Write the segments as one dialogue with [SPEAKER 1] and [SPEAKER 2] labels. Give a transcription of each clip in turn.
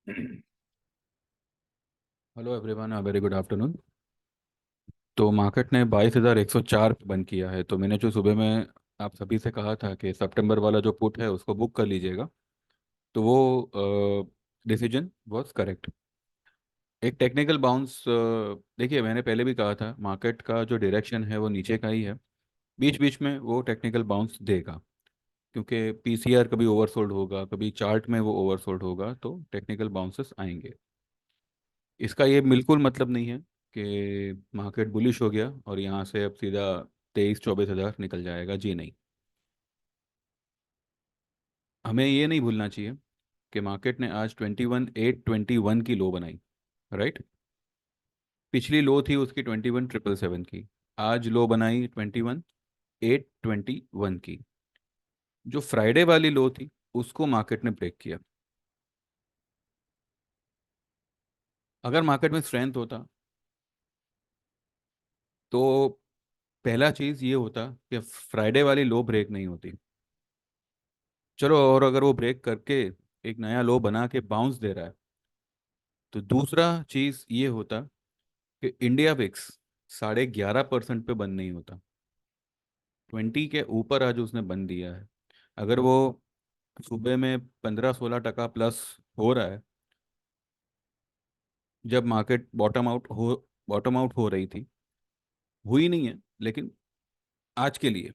[SPEAKER 1] Hello everyone, very good afternoon. तो market ने 22,104 पे बंद किया है। तो मैंने जो सुबह में आप सभी से कहा था कि सितंबर वाला जो पुट है उसको बुक कर लीजिएगा, तो वो डिसीजन वाज करेक्ट। एक टेक्निकल बाउंस, देखिए मैंने पहले भी कहा था मार्केट का जो डायरेक्शन है वो नीचे का ही है। बीच बीच में वो टेक्निकल बाउंस देगा, क्योंकि पीसीआर कभी ओवरसोल्ड होगा, कभी चार्ट में वो ओवरसोल्ड होगा, तो टेक्निकल बाउंसेस आएंगे। इसका ये बिल्कुल मतलब नहीं है कि मार्केट बुलिश हो गया और यहाँ से अब सीधा 23-24 हज़ार निकल जाएगा, जी नहीं। हमें ये नहीं भूलना चाहिए कि मार्केट ने आज 21,821 की लो बनाई, राइट। पिछली लो थी उसकी 21,777 की। आज लो बनाई 21,821 की। जो फ्राइडे वाली लो थी उसको मार्केट ने ब्रेक किया। अगर मार्केट में स्ट्रेंथ होता तो पहला चीज़ ये होता कि फ्राइडे वाली लो ब्रेक नहीं होती। चलो, और अगर वो ब्रेक करके एक नया लो बना के बाउंस दे रहा है, तो दूसरा चीज ये होता कि इंडिया विक्स 11.5% पे बंद नहीं होता। 20 के ऊपर आज उसने बंद दिया है। अगर वो सुबह में 15-16 टका प्लस हो रहा है, जब मार्केट बॉटम आउट हो रही थी, हुई नहीं है लेकिन आज के लिए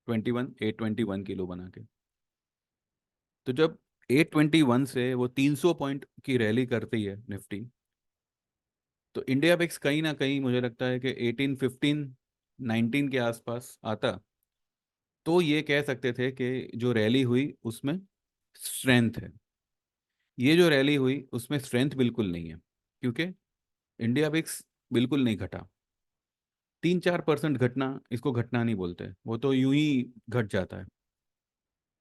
[SPEAKER 1] 21,821 किलो बना के, तो जब 821 से वो 300 पॉइंट की रैली करती है निफ्टी, तो इंडिया बिक्स कहीं ना कहीं मुझे लगता है कि 18, 15, 19 के आसपास आता, तो ये कह सकते थे कि जो रैली हुई उसमें स्ट्रेंथ है। ये जो रैली हुई उसमें स्ट्रेंथ बिल्कुल नहीं है, क्योंकि इंडिया बिक्स बिल्कुल नहीं घटा। 3-4% घटना, इसको घटना नहीं बोलते, वो तो यूं ही घट जाता है।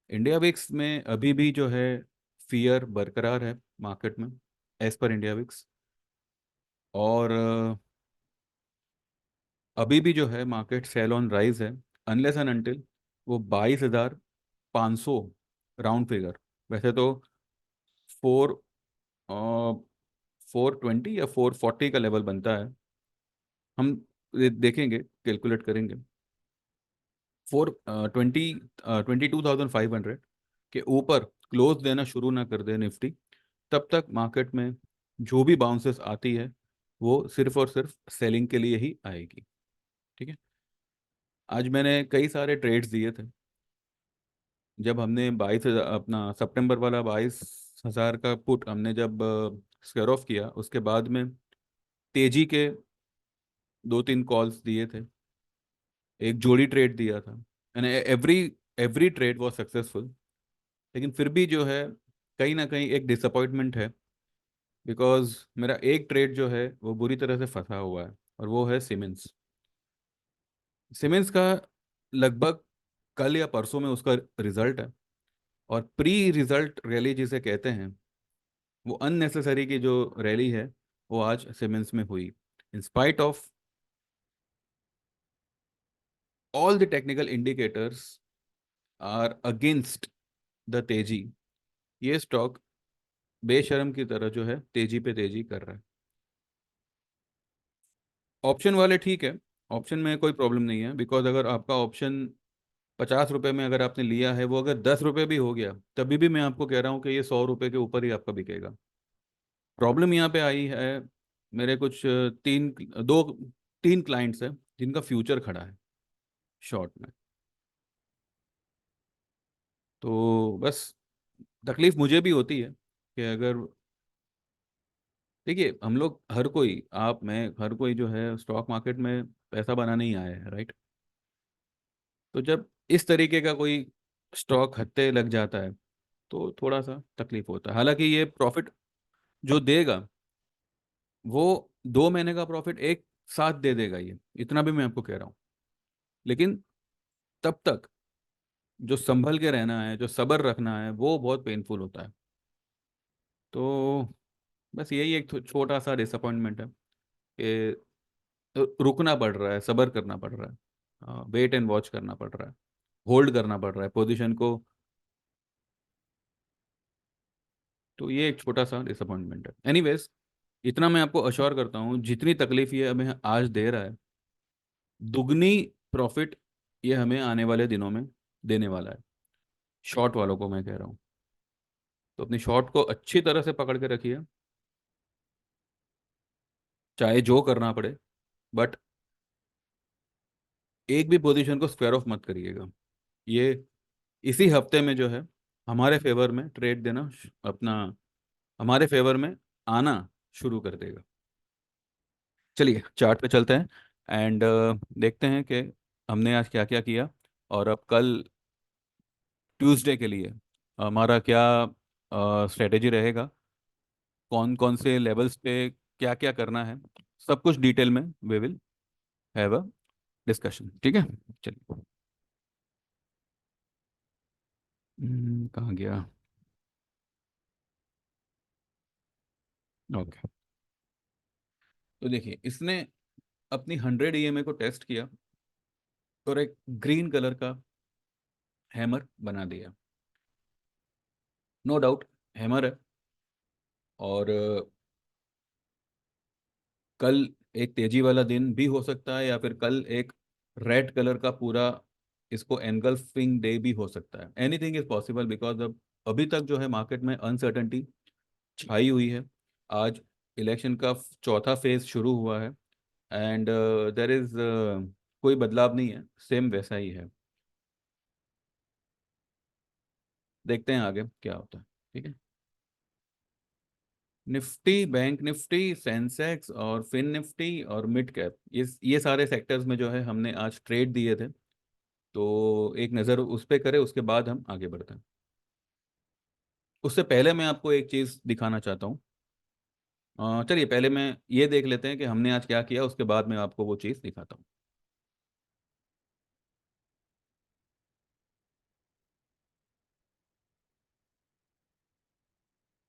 [SPEAKER 1] इंडिया बिक्स में अभी भी जो है फियर बरकरार है मार्केट में, एज पर इंडिया बिक्स। और अभी भी जो है मार्केट सेल ऑन राइज है, अनलेस एंड अनटिल वो 22,500 राउंड फिगर। वैसे तो 420 या 440 का लेवल बनता है। हम देखेंगे, कैलकुलेट करेंगे। 22,500 के ऊपर क्लोज देना शुरू ना कर दे निफ्टी, तब तक मार्केट में जो भी बाउंसेस आती है वो सिर्फ और सिर्फ सेलिंग के लिए ही आएगी। ठीक है। आज मैंने कई सारे ट्रेड्स दिए थे। जब हमने 22,000 अपना सितंबर वाला 22,000 का पुट हमने जब स्क्वायर ऑफ किया, उसके बाद में तेजी के 2-3 कॉल्स दिए थे, एक जोड़ी ट्रेड दिया था, and every every trade was successful. लेकिन फिर भी जो है कहीं ना कहीं एक डिसअपॉइंटमेंट है, बिकॉज मेरा एक ट्रेड जो है वो बुरी तरह से फंसा हुआ है, और वो है सीमेंस। सीमेंस का लगभग कल या परसों में उसका रिजल्ट है, और प्री रिजल्ट रैली जिसे कहते हैं, वो अननेसेसरी की जो रैली है वो आज सीमेंस में हुई। In spite of all the technical indicators are against the तेजी, ये स्टॉक बेशर्म की तरह जो है तेजी पे तेजी कर रहा है। ऑप्शन वाले ठीक है, ऑप्शन में कोई प्रॉब्लम नहीं है, बिकॉज अगर आपका ऑप्शन 50 रुपए में अगर आपने लिया है, वो अगर 10 रुपए भी हो गया, तभी भी मैं आपको कह रहा हूँ कि ये 100 रुपए के ऊपर ही आपका बिकेगा। प्रॉब्लम यहाँ पे आई है, मेरे कुछ दो तीन क्लाइंट्स हैं जिनका फ्यूचर खड़ा है शॉर्ट में। तो बस तकलीफ मुझे भी होती है कि अगर, देखिए हम लोग हर कोई, आप मैं हर कोई जो है स्टॉक मार्केट में पैसा बनाने ही आया है, राइट। तो जब इस तरीके का कोई स्टॉक हत्थे लग जाता है तो थोड़ा सा तकलीफ होता है। हालांकि ये प्रॉफिट जो देगा वो 2 महीने का प्रॉफिट एक साथ दे देगा, ये इतना भी मैं आपको कह रहा हूँ। लेकिन तब तक जो संभल के रहना है, जो सब्र रखना है, वो बहुत पेनफुल होता है। तो बस यही एक छोटा सा डिसअपॉइंटमेंट है कि रुकना पड़ रहा है, सब्र करना पड़ रहा है, वेट एंड वॉच करना पड़ रहा है, होल्ड करना पड़ रहा है पोजीशन को। तो ये एक छोटा सा डिसअपॉइंटमेंट है। एनीवेज, इतना मैं आपको अश्योर करता हूँ, जितनी तकलीफ ये हमें आज दे रहा है, दुगनी प्रॉफिट ये हमें आने वाले दिनों में देने वाला है। शॉर्ट वालों को मैं कह रहा हूँ, तो अपनी शॉर्ट को अच्छी तरह से पकड़ के रखिए, चाहे जो करना पड़े, बट एक भी पोजीशन को स्क्वायर ऑफ मत करिएगा। ये इसी हफ्ते में जो है हमारे फेवर में ट्रेड देना अपना हमारे फेवर में आना शुरू कर देगा। चलिए चार्ट पे चलते हैं एंड देखते हैं कि हमने आज क्या क्या किया, और अब कल ट्यूसडे के लिए हमारा क्या स्ट्रेटेजी रहेगा, कौन कौन से लेवल्स पे क्या क्या करना है, सब कुछ डिटेल में we will have a discussion. ठीक है, चलिए। कहाँ गया? ओके, तो देखिए इसने अपनी 100 EMA को टेस्ट किया और एक ग्रीन कलर का हैमर बना दिया। नो डाउट हैमर है, और कल एक तेजी वाला दिन भी हो सकता है, या फिर कल एक रेड कलर का पूरा इसको एनगल्फिंग डे भी हो सकता है। एनीथिंग इज पॉसिबल, बिकॉज अब अभी तक जो है मार्केट में अनसर्टेनिटी छाई हुई है। आज इलेक्शन का चौथा फेज शुरू हुआ है, एंड देर इज कोई बदलाव नहीं है, सेम वैसा ही है। देखते हैं आगे क्या होता है। ठीक है, निफ्टी, बैंक निफ्टी, सेंसेक्स और फिन निफ्टी और मिड कैप, ये सारे सेक्टर्स में जो है हमने आज ट्रेड दिए थे, तो एक नज़र उस पर करें, उसके बाद हम आगे बढ़ते हैं। उससे पहले मैं आपको एक चीज़ दिखाना चाहता हूँ। चलिए पहले मैं ये देख लेते हैं कि हमने आज क्या किया, उसके बाद मैं आपको वो चीज़ दिखाता हूँ।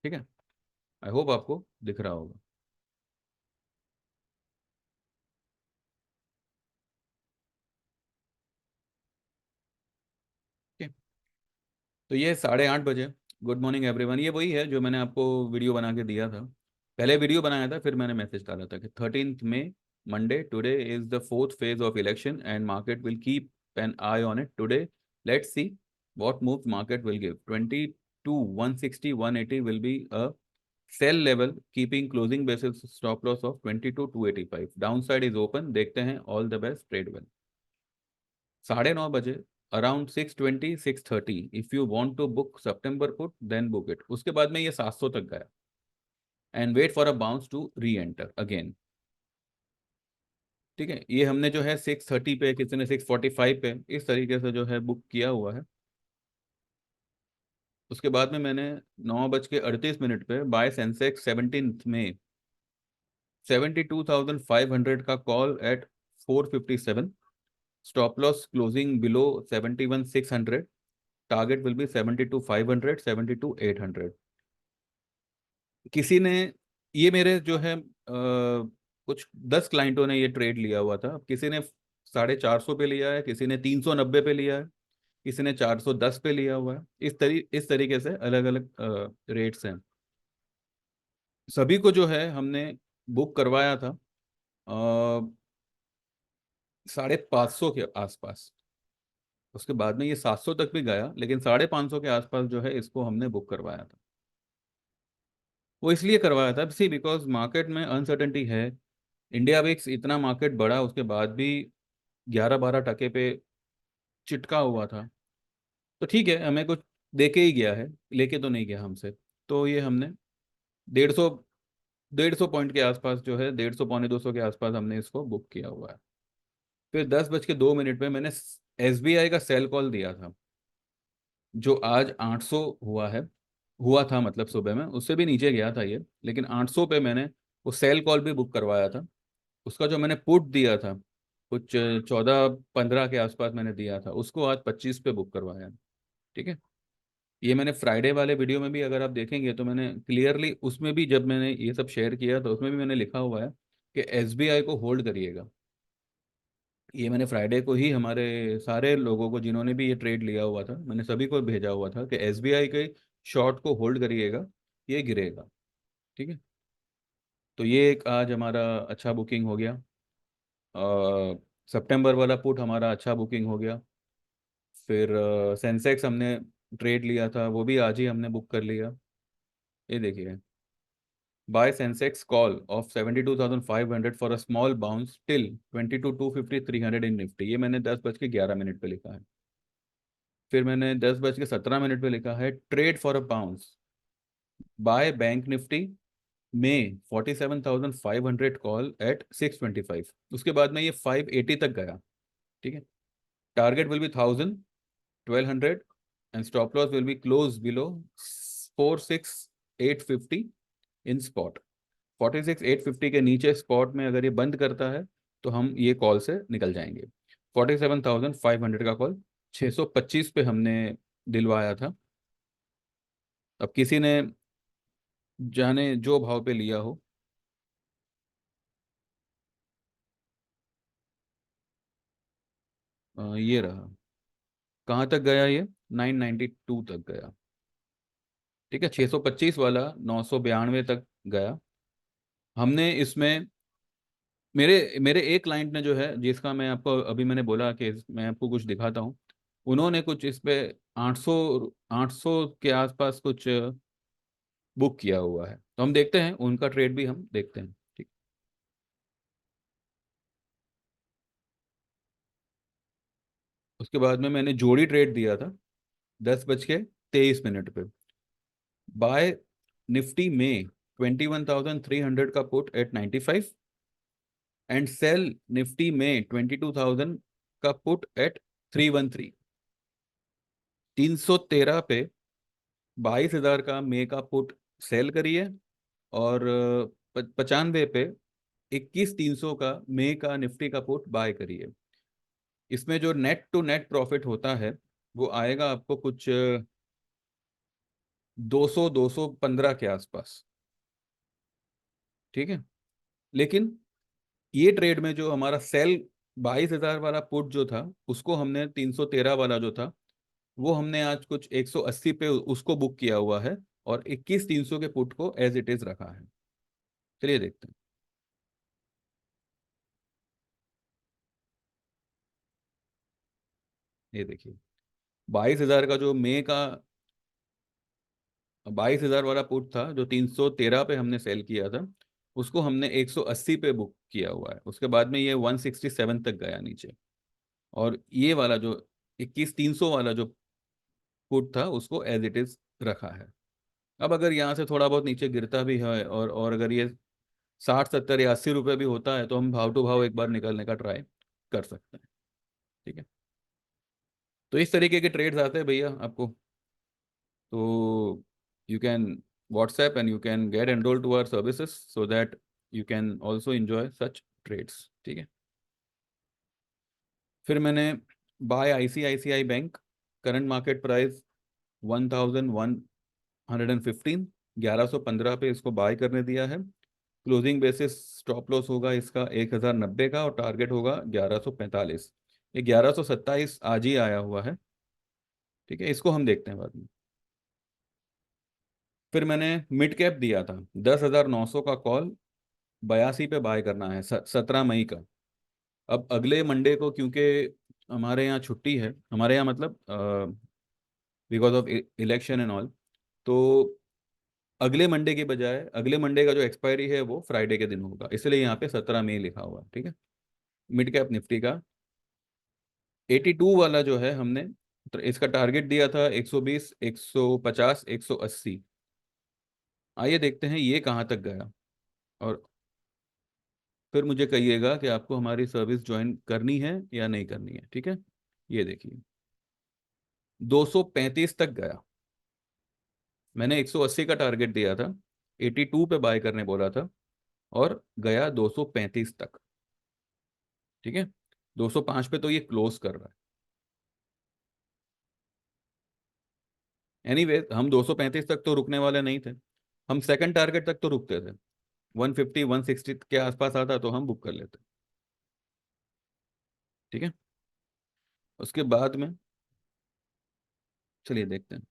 [SPEAKER 1] ठीक है, आई होप आपको दिख रहा होगा। ठीक है, तो ये 8:30 बजे, गुड मॉर्निंग एवरीवन, ये वही है जो मैंने आपको वीडियो बना के दिया था। पहले वीडियो बनाया था, फिर मैंने मैसेज डाला था कि 13 मई, Monday, today is the fourth phase of election and market will keep an eye on it today. Let's see what move market will give. 22 160 180 will be a sell level, keeping closing basis stop loss of 22 285, downside is open। देखते हैं, all the best, trade well. 9:30 बजे, around 6:20 6:30, if you want to book September put then book it. उसके बाद में ये 700 तक गया, and wait for a bounce to reenter again. ठीक है, ये हमने जो है 6:30 पे, किसी ने 6:45 पे, इस तरीके से जो है बुक किया हुआ है। उसके बाद में मैंने 9:38 पे बाय सेंसेक्स 17 में 72,500 का call at 457, stop loss closing below 71,600, target will be 72,500 72,800। किसी ने, ये मेरे जो है कुछ 10 क्लाइंटों ने ये ट्रेड लिया हुआ था। अब किसी ने 450 पे लिया है, किसी ने 390 पे लिया है, किसी ने 410 पे लिया हुआ है। इस तरीके से अलग अलग रेट्स हैं। सभी को जो है हमने बुक करवाया था 550 के आसपास। उसके बाद में ये 700 तक भी गया, लेकिन 550 के आसपास जो है इसको हमने बुक करवाया था। वो इसलिए करवाया था, सी, बिकॉज मार्केट में अनसर्टेनिटी है। इंडिया विक्स इतना मार्केट बढ़ा, उसके बाद भी 11-12 टके पे चिटका हुआ था। तो ठीक है, हमें कुछ दे के ही गया है, लेके तो नहीं गया हमसे। तो ये हमने 150 150 पॉइंट के आसपास जो है, 150 पौने 200 के आसपास हमने इसको बुक किया हुआ है। फिर 10:02 पे मैंने SBI का सेल कॉल दिया था, जो आज 800 हुआ है, हुआ था मतलब सुबह में, उससे भी नीचे गया था ये, लेकिन 800 पे मैंने वो सेल कॉल भी बुक करवाया था। उसका जो मैंने पुट दिया था, कुछ 14-15 के आसपास मैंने दिया था, उसको आज 25 पे बुक करवाया। ठीक है, ये मैंने फ्राइडे वाले वीडियो में भी अगर आप देखेंगे तो मैंने क्लियरली उसमें भी, जब मैंने ये सब शेयर किया तो उसमें भी मैंने लिखा हुआ है कि SBI को होल्ड करिएगा। ये मैंने फ्राइडे को ही हमारे सारे लोगों को, जिन्होंने भी ये ट्रेड लिया हुआ था, मैंने सभी को भेजा हुआ था कि SBI के शॉर्ट को होल्ड करिएगा, ये गिरेगा। ठीक है, तो ये एक आज हमारा अच्छा बुकिंग हो गया। सितंबर वाला पुट हमारा अच्छा बुकिंग हो गया। फिर सेंसेक्स हमने ट्रेड लिया था, वो भी आज ही हमने बुक कर लिया। ये देखिए, buy Sensex call of 72,500 for a small bounce till 22,250 300 in Nifty. ये मैंने 10:11 पे लिखा है। फिर मैंने 10:17 पे लिखा है trade for a bounce by bank Nifty में 47,500 कॉल एट 625। उसके बाद में ये 580 तक गया। ठीक है, target will be 1,200 and stop loss will be close below 46,850 in spot. 46,850 के नीचे स्पॉट में अगर ये बंद करता है तो हम ये कॉल से निकल जाएंगे। 47,500 का कॉल 625 पे हमने दिलवाया था। अब किसी ने जाने जो भाव पे लिया हो, ये रहा। कहाँ तक गया ये? 992 तक गया। ठीक है, 625 वाला 992 तक गया। हमने इसमें मेरे मेरे एक क्लाइंट ने जो है, जिसका मैं आपको अभी मैंने बोला कि मैं आपको कुछ दिखाता हूँ, उन्होंने कुछ इस पे 800 800 के आसपास कुछ बुक किया हुआ है। तो हम देखते हैं उनका ट्रेड भी हम देखते हैं। ठीक, उसके बाद में मैंने जोड़ी ट्रेड दिया था 10:23 पे। बाय निफ्टी में 21,300 का put at 95 and sell Nifty में 22,000 का पुट एट 313। 313 पे 22,000 का मे का पुट सेल करिए, और 95 पे 21,300 का मे का निफ्टी का पुट बाय करिए। इसमें जो नेट टू नेट प्रॉफिट होता है वो आएगा आपको कुछ 215 के आसपास। ठीक है, लेकिन ये ट्रेड में जो हमारा सेल 22,000 वाला पुट जो था, उसको हमने 313 वाला जो था वो हमने आज कुछ 180 पे उसको बुक किया हुआ है, और 21,300 के पुट को एज इट इज रखा है। चलिए देखते हैं। ये देखिए, 22,000 का जो मई का 22,000 वाला पुट था जो 313 पे हमने सेल किया था, उसको हमने 180 पे बुक किया हुआ है। उसके बाद में ये 167 तक गया नीचे, और ये वाला जो 21,300 वाला जो पुट था उसको एज इट इज रखा है। अब अगर यहाँ से थोड़ा बहुत नीचे गिरता भी है, और अगर ये 60 70 या 80 रुपए भी होता है, तो हम भाव टू भाव एक बार निकलने का ट्राई कर सकते हैं। ठीक है, तो इस तरीके के ट्रेड्स आते हैं भैया आपको। तो you can WhatsApp and you can get enrolled to our services so that you can also enjoy such trades। ठीक है, फिर मैंने buy ICICI bank, current market price 1,115, 1115 पे इसको बाय करने दिया है। क्लोजिंग बेसिस स्टॉप लॉस होगा इसका 1,090 का, और टारगेट होगा 1145। ये 1127 आज ही आया हुआ है। ठीक है, इसको हम देखते हैं बाद में। फिर मैंने मिड कैप दिया था 10,900 का कॉल, 82 पे बाय करना है 17 मई का। अब अगले मंडे को, क्योंकि हमारे यहाँ छुट्टी है, हमारे यहाँ मतलब because of election and all, तो अगले मंडे के बजाय अगले मंडे का जो एक्सपायरी है वो फ्राइडे के दिन होगा, इसलिए यहाँ पे 17 मई लिखा हुआ है। ठीक है, मिड कैप निफ्टी का 82 वाला जो है हमने, तो इसका टारगेट दिया था 120 150 180। आइए देखते हैं ये कहाँ तक गया, और फिर मुझे कहिएगा कि आपको हमारी सर्विस ज्वाइन करनी है या नहीं करनी है। ठीक है, ये देखिए 235 तक गया। मैंने 180 का टारगेट दिया था, 82 पे बाय करने बोला था, और गया 235 तक। ठीक है, 205 पे तो ये क्लोज कर रहा है। एनीवे, हम 235 तक तो रुकने वाले नहीं थे। हम सेकंड टारगेट तक तो रुकते थे, 150 160 के आसपास आता तो हम बुक कर लेते। ठीक है, उसके बाद में चलिए देखते हैं।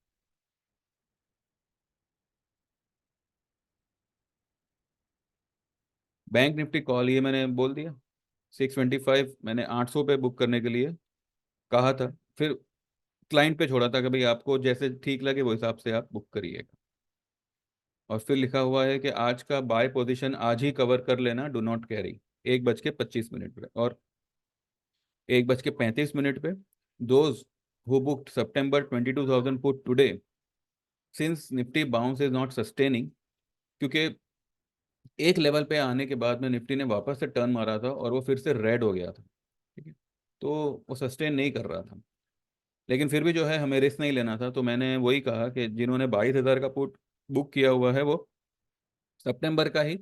[SPEAKER 1] बैंक निफ्टी कॉल ये मैंने बोल दिया, 625 मैंने 800 पे बुक करने के लिए कहा था। फिर क्लाइंट पे छोड़ा था कि भाई आपको जैसे ठीक लगे वो हिसाब से आप बुक करिएगा। और फिर लिखा हुआ है कि आज का बाय पोजीशन आज ही कवर कर लेना, डू नॉट कैरी। 1:25 पे और 1:35 पे, those who booked September 22,000 put today, since Nifty bounce is not sustaining, क्योंकि एक लेवल पे आने के बाद में निफ्टी ने वापस से टर्न मारा था और वो फिर से रेड हो गया था। ठीक है, तो वो सस्टेन नहीं कर रहा था। लेकिन फिर भी जो है हमें रिस्क नहीं लेना था, तो मैंने वही कहा कि जिन्होंने 22,000 का पुट बुक किया हुआ है वो सितंबर का ही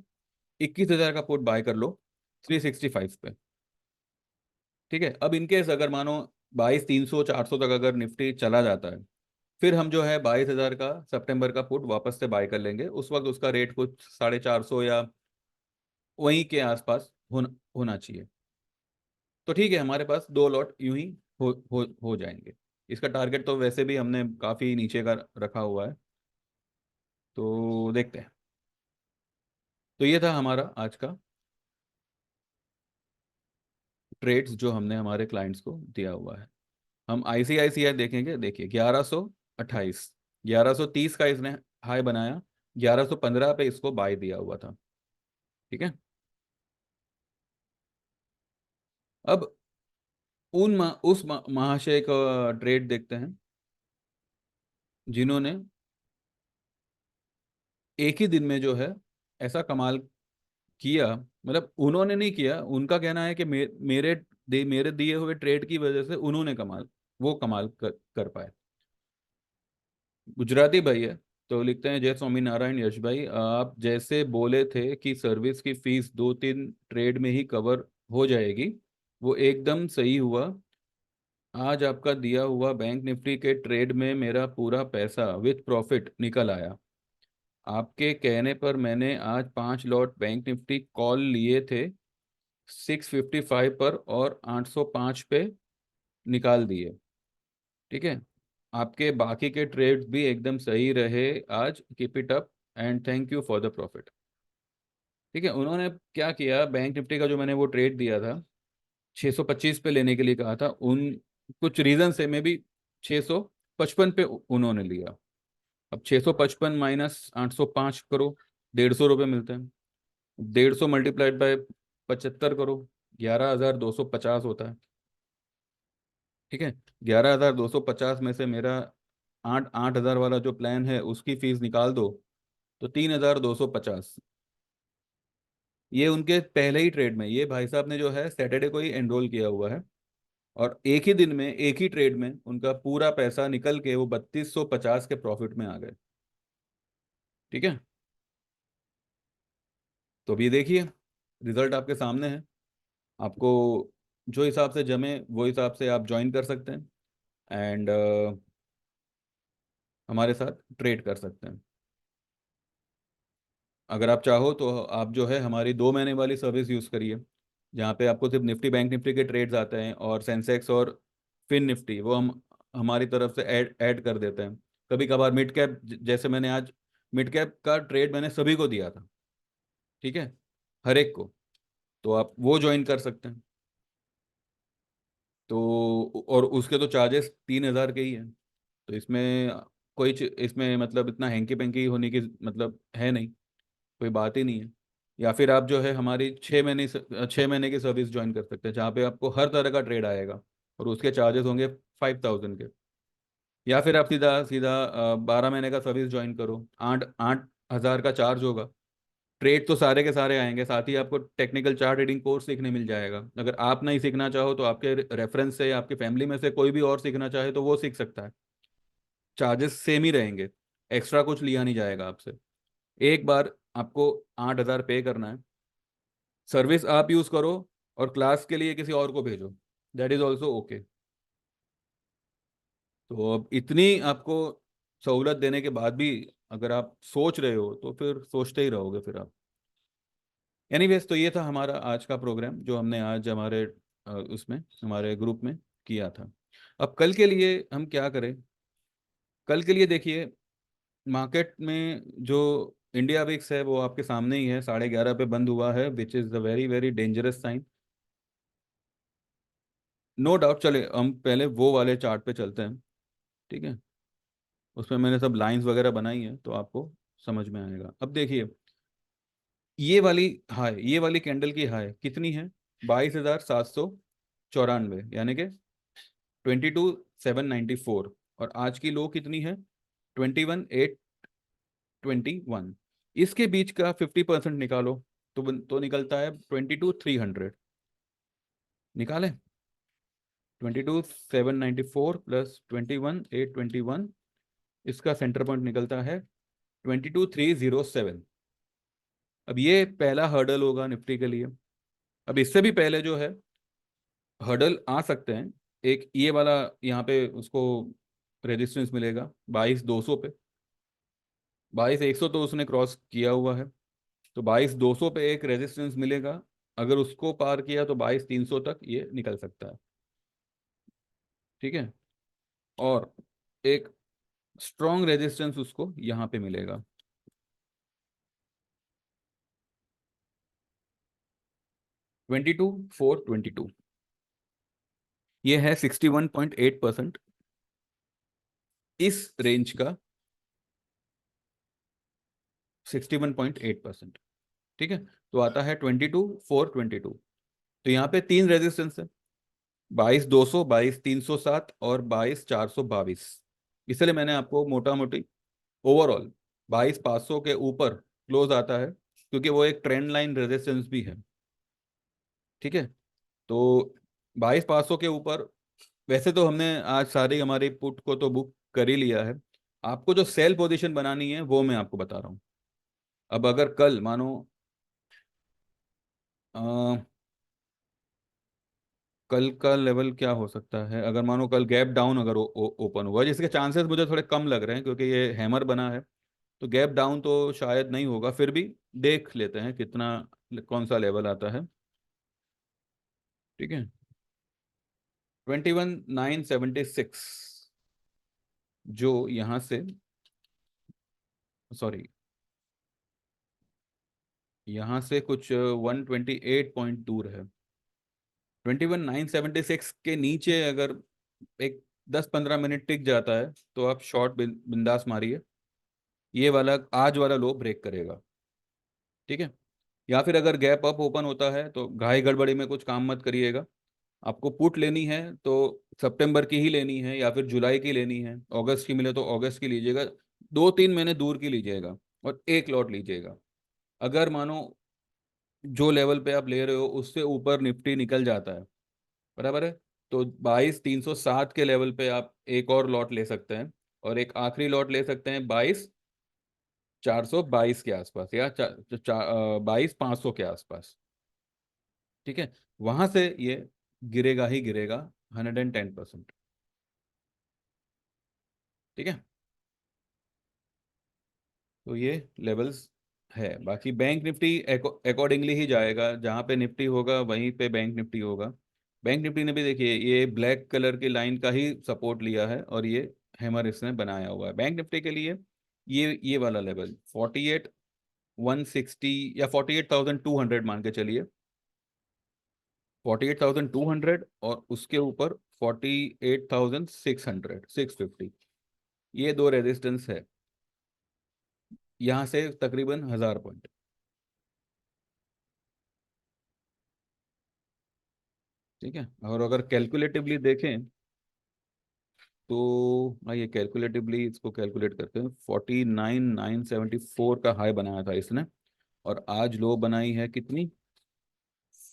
[SPEAKER 1] 21,000 का पुट बाय कर लो 365 पे। ठीक है, अब इनकेस अगर मानो 22,300 400 तक अगर निफ्टी चला जाता है, फिर हम जो है 22,000 का सितंबर का पुट वापस से बाय कर लेंगे। उस वक्त उसका रेट कुछ 450 या वहीं के आसपास होना चाहिए। तो ठीक है, हमारे पास 2 लॉट यूं ही हो जाएंगे। इसका टारगेट तो वैसे भी हमने काफ़ी नीचे का रखा हुआ है, तो देखते हैं। तो ये था हमारा आज का ट्रेड्स जो हमने हमारे क्लाइंट्स को दिया हुआ है। हम आईसीआईसीआई देखेंगे। देखिए 1128, 1130 का इसने हाई बनाया, 1115 पे इसको बाय दिया हुआ था। ठीक है, अब उस महाशय का ट्रेड देखते हैं जिन्होंने एक ही दिन में जो है ऐसा कमाल किया। मतलब उन्होंने नहीं किया, उनका कहना है कि मेरे दिए हुए ट्रेड की वजह से उन्होंने वो कमाल कर पाए। गुजराती भाई है। तो लिखते हैं, जय स्वामीनारायण यश भाई, आप जैसे बोले थे कि सर्विस की फीस 2-3 ट्रेड में ही कवर हो जाएगी, वो एकदम सही हुआ। आज आपका दिया हुआ बैंक निफ्टी के ट्रेड में मेरा पूरा पैसा विथ प्रॉफिट निकल आया। आपके कहने पर मैंने आज 5 लॉट बैंक निफ्टी कॉल लिए थे 655 पर और 805 पे निकाल दिए। ठीक है, आपके बाकी के ट्रेड्स भी एकदम सही रहे आज, keep it up and thank you for the profit. ठीक है, उन्होंने क्या किया, बैंक निफ्टी का जो मैंने वो ट्रेड दिया था 625 पे लेने के लिए कहा था, उन कुछ रीजन से मे भी 655 पे उन्होंने लिया। अब 655 माइनस 805 करो, 150 रुपये मिलते हैं। 150 मल्टीप्लाइड बाय 75 करो, 11,250 होता है। ठीक है, 11,250 में से मेरा 8,000 वाला जो प्लान है उसकी फीस निकाल दो, तो 3,250। ये उनके पहले ही ट्रेड में, ये भाई साहब ने जो है सैटरडे को ही एनरोल किया हुआ है, और एक ही दिन में एक ही ट्रेड में उनका पूरा पैसा निकल के वो 3,250 के प्रॉफिट में आ गए। ठीक है, तो अभी देखिए रिजल्ट आपके सामने है। आपको जो हिसाब से जमे वो हिसाब से आप ज्वाइन कर सकते हैं एंड हमारे साथ ट्रेड कर सकते हैं। अगर आप चाहो तो आप जो है हमारी 2 महीने वाली सर्विस यूज़ करिए, जहाँ पे आपको सिर्फ निफ्टी बैंक निफ्टी के ट्रेड्स आते हैं, और सेंसेक्स और फिन निफ्टी वो हम हमारी तरफ से ऐड कर देते हैं। कभी कभार मिड कैप, जैसे मैंने आज मिड कैप का ट्रेड मैंने सभी को दिया था। ठीक है, हर एक को, तो आप वो ज्वाइन कर सकते हैं। तो और उसके तो चार्जेस 3,000 के ही हैं। तो इसमें इसमें मतलब इतना हैंकी पैंकी होने की मतलब है नहीं, कोई बात ही नहीं है। या फिर आप जो है हमारी 6 महीने की सर्विस ज्वाइन कर सकते हैं, जहाँ पे आपको हर तरह का ट्रेड आएगा और उसके चार्जेस होंगे 5,000 के। या फिर आप सीधा सीधा 12 महीने का सर्विस ज्वाइन करो, 8-8 हज़ार का चार्ज होगा। ट्रेड तो सारे के सारे आएंगे, साथ ही आपको टेक्निकल चार्ट रीडिंग कोर्स सीखने मिल जाएगा। अगर आप नहीं सीखना चाहो तो आपके रेफरेंस से, आपके फैमिली में से कोई भी और सीखना चाहे तो वो सीख सकता है। चार्जेस सेम ही रहेंगे, एक्स्ट्रा कुछ लिया नहीं जाएगा आपसे। एक बार आपको 8,000 पे करना है, सर्विस आप यूज करो और क्लास के लिए किसी और को भेजो, दैट इज ऑल्सो ओके। तो अब इतनी आपको सहूलत देने के बाद भी अगर आप सोच रहे हो तो फिर सोचते ही रहोगे फिर आप। एनीवेज, तो ये था हमारा आज का प्रोग्राम जो हमने आज हमारे उसमें हमारे ग्रुप में किया था। अब कल के लिए हम क्या करें। कल के लिए देखिए, मार्केट में जो इंडिया विक्स है वो आपके सामने ही है, 11:30 पे बंद हुआ है, which is the very very dangerous sign. No doubt, चले हम पहले वो वाले चार्ट पे चलते हैं। ठीक है, उसमें मैंने सब लाइंस वगैरह बनाई हैं तो आपको समझ में आएगा। अब देखिए, ये वाली कैंडल की हाई कितनी है? 22,794, यानी कि 22,794। और आज की लो कितनी है? 21,821। इसके बीच का 50% निकालो, तो निकलता है 22,300। निकालें? 22,794 प्लस 21,821, इसका सेंटर पॉइंट निकलता है 22,307। अब ये पहला हर्डल होगा निफ्टी के लिए। अब इससे भी पहले जो है हर्डल आ सकते हैं। एक ये वाला, यहाँ पे उसको रेजिस्टेंस मिलेगा 22,200 पे। 22,100 तो उसने क्रॉस किया हुआ है, तो 22,200 पे एक रेजिस्टेंस मिलेगा। अगर उसको पार किया तो 22,300 तक ये निकल सकता है। ठीक है, और एक स्ट्रॉन्ग रेजिस्टेंस उसको यहाँ पे मिलेगा 22,422। ये है 61.8% इस रेंज का, 61.8%। ठीक है, तो आता है 22,422। तो यहाँ पे तीन रेजिस्टेंस है, 22,200, 22,307 और 22,422। इसलिए मैंने आपको मोटा मोटी ओवरऑल 22,500 के ऊपर क्लोज आता है, क्योंकि वो एक ट्रेंड लाइन रेजिस्टेंस भी है। ठीक है, तो 22,500 के ऊपर। वैसे तो हमने आज सारी हमारी पुट को तो बुक कर ही लिया है। आपको जो सेल पोजीशन बनानी है वो मैं आपको बता रहा हूँ। अब अगर कल मानो अ, कल का लेवल क्या हो सकता है, अगर मानो कल गैप डाउन अगर ओपन हुआ, जिसके चांसेस मुझे थोड़े कम लग रहे हैं क्योंकि ये हैमर बना है, तो गैप डाउन तो शायद नहीं होगा, फिर भी देख लेते हैं कितना, कौन सा लेवल आता है। ठीक है, 21,976, जो यहाँ से, सॉरी, यहाँ से कुछ 128 पॉइंट दूर है। 21,976 के नीचे अगर एक 10-15 मिनट टिक जाता है तो आप शॉर्ट बिंदास मारिए। ये वाला आज वाला लो ब्रेक करेगा। ठीक है, या फिर अगर गैप अप ओपन होता है तो घाई गड़बड़ी में कुछ काम मत करिएगा। आपको पुट लेनी है तो सितंबर की ही लेनी है या फिर जुलाई की लेनी है, अगस्त की मिले तो अगस्त की लीजिएगा, 2-3 महीने दूर की लीजिएगा और एक लॉट लीजिएगा। अगर मानो जो लेवल पे आप ले रहे हो उससे ऊपर निफ्टी निकल जाता है, बराबर है, तो 22,307 के लेवल पे आप एक और लॉट ले सकते हैं, और एक आखिरी लॉट ले सकते हैं 22,422 के आसपास, या 22,500 के आसपास। ठीक है, वहां से ये गिरेगा ही गिरेगा 110%। ठीक है, तो ये लेवल्स है। बाकी बैंक निफ्टी अकॉर्डिंगली ही जाएगा, जहाँ पे निफ्टी होगा वहीं पे बैंक निफ्टी होगा। बैंक निफ्टी ने भी देखिए ये ब्लैक कलर की लाइन का ही सपोर्ट लिया है, और ये हैमर इसने बनाया हुआ है बैंक निफ्टी के लिए। ये वाला लेवल 48,160 या 48,200 मान के चलिए, 48,200, और उसके ऊपर 48,600, 650, ये दो रेजिस्टेंस है, यहाँ से तकरीबन 1,000 पॉइंट। ठीक है, और अगर कैलकुलेटिवली देखें तो आइए कैलकुलेटिवली इसको कैलकुलेट करते हैं। 49,974 का हाई बनाया था इसने, और आज लो बनाई है कितनी?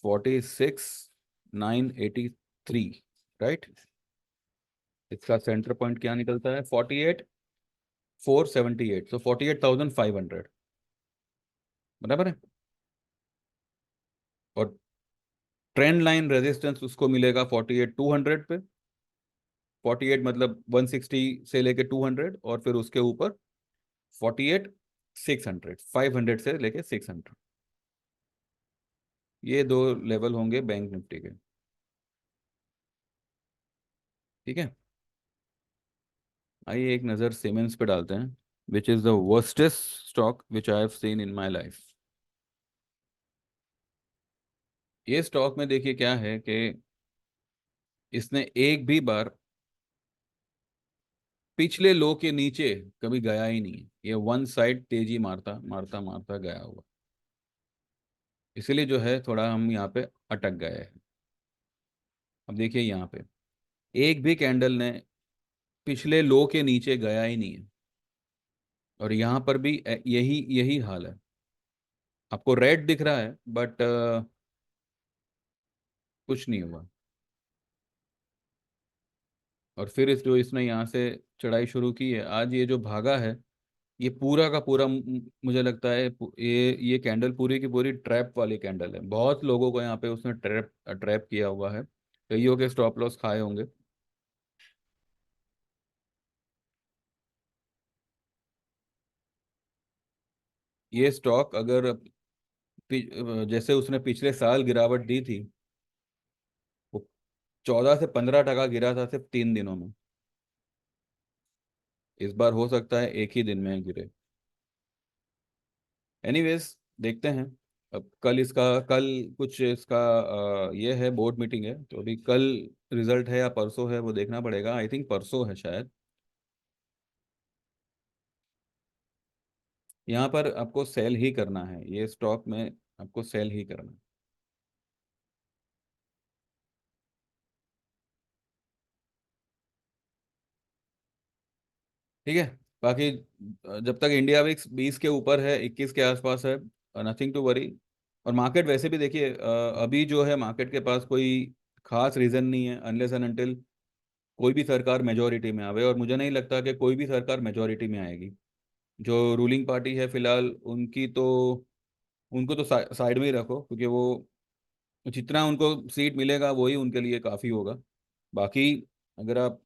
[SPEAKER 1] 46,983। राइट, इसका सेंटर पॉइंट क्या निकलता है? 48,478, तो 48,500, बराबर है। और ट्रेंड लाइन रेजिस्टेंस उसको मिलेगा 48,200 पे। 48 मतलब 160 से लेके 200, और फिर उसके ऊपर 48,600, 500 से लेके 600। ये दो लेवल होंगे बैंक निफ्टी के। ठीक है, आइए एक नज़र सीमेंस पे डालते हैं। Which is the worstest stock which I have seen in my life. ये स्टॉक में देखिए क्या है कि इसने एक भी बार पिछले लो के नीचे कभी गया ही नहीं है। ये वन साइड तेजी मारता मारता मारता गया हुआ। इसीलिए जो है थोड़ा हम यहाँ पे अटक गए हैं। अब देखिए यहाँ पे एक भी कैंडल ने पिछले लो के नीचे गया ही नहीं है। और यहाँ पर भी यही यही हाल है। आपको रेड दिख रहा है बट कुछ नहीं हुआ। और फिर इस जो इसने यहाँ से चढ़ाई शुरू की है, आज ये जो भागा है, ये पूरा का पूरा मुझे लगता है ये कैंडल पूरी की पूरी ट्रैप वाली कैंडल है। बहुत लोगों को यहाँ पे उसने ट्रैप ट्रैप किया हुआ है। कईयों के स्टॉप लॉस खाए होंगे। ये स्टॉक अगर जैसे उसने पिछले साल गिरावट दी थी, वो 14 से 15% गिरा था सिर्फ 3 दिनों में। इस बार हो सकता है एक ही दिन में गिरे। एनीवेज, देखते हैं। अब कल कुछ इसका ये है, बोर्ड मीटिंग है, तो अभी कल रिजल्ट है या परसों है वो देखना पड़ेगा। आई थिंक परसों है शायद। यहाँ पर आपको सेल ही करना है, ये स्टॉक में आपको सेल ही करना है। ठीक है। बाकी जब तक इंडिया विक्स 20 के ऊपर है, 21 के आसपास है, नथिंग टू वरी। और मार्केट वैसे भी देखिए अभी जो है मार्केट के पास कोई खास रीजन नहीं है, अनलेस एंड अनटिल कोई भी सरकार मेजोरिटी में आवे। और मुझे नहीं लगता कि कोई भी सरकार मेजोरिटी में आएगी। जो रूलिंग पार्टी है फिलहाल, उनको तो साइड में ही रखो, क्योंकि वो जितना उनको सीट मिलेगा वही उनके लिए काफ़ी होगा। बाकी अगर आप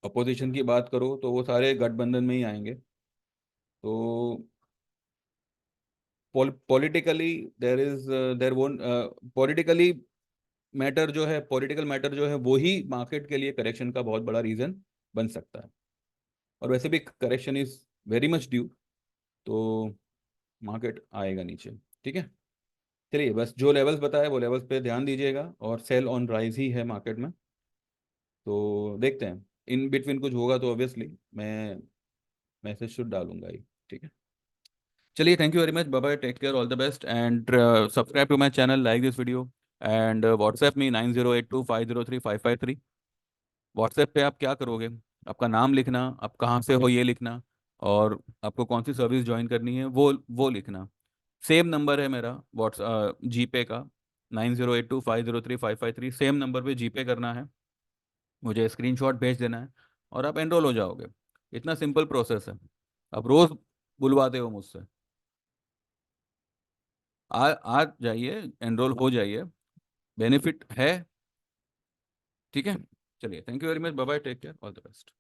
[SPEAKER 1] अपोजिशन की बात करो तो वो सारे गठबंधन में ही आएंगे। तो पॉलिटिकली देर इज देर वोन पॉलिटिकली मैटर जो है, पॉलिटिकल मैटर जो है वो ही मार्केट के लिए करेक्शन का बहुत बड़ा रीज़न बन सकता है। और वैसे भी correction is very much due. तो मार्केट आएगा नीचे। ठीक है। चलिए, बस जो लेवल्स बताए वो लेवल्स पे ध्यान दीजिएगा, और सेल ऑन राइज ही है मार्केट में। तो देखते हैं, इन बिटवीन कुछ होगा तो ऑब्वियसली मैं मैसेज शुड डालूंगा ही। ठीक है। चलिए, thank you very much, bye bye, take care, all the best, and subscribe to my channel, like this video, and WhatsApp me 9082503553। WhatsApp पे आप क्या करोगे, आपका नाम लिखना, आप कहाँ से हो ये लिखना, और आपको कौन सी सर्विस ज्वाइन करनी है वो लिखना। सेम नंबर है मेरा व्हाट्स जीपे का, 9082503553। सेम नंबर पे जीपे करना है, मुझे स्क्रीनशॉट भेज देना है, और आप एनरोल हो जाओगे। इतना सिंपल प्रोसेस है। आप रोज़ बुलवाते हो मुझसे। आ जाइए, एनरोल हो जाइए, बेनिफिट है। ठीक है। चलिए, thank you very much, bye bye, take care, all the best.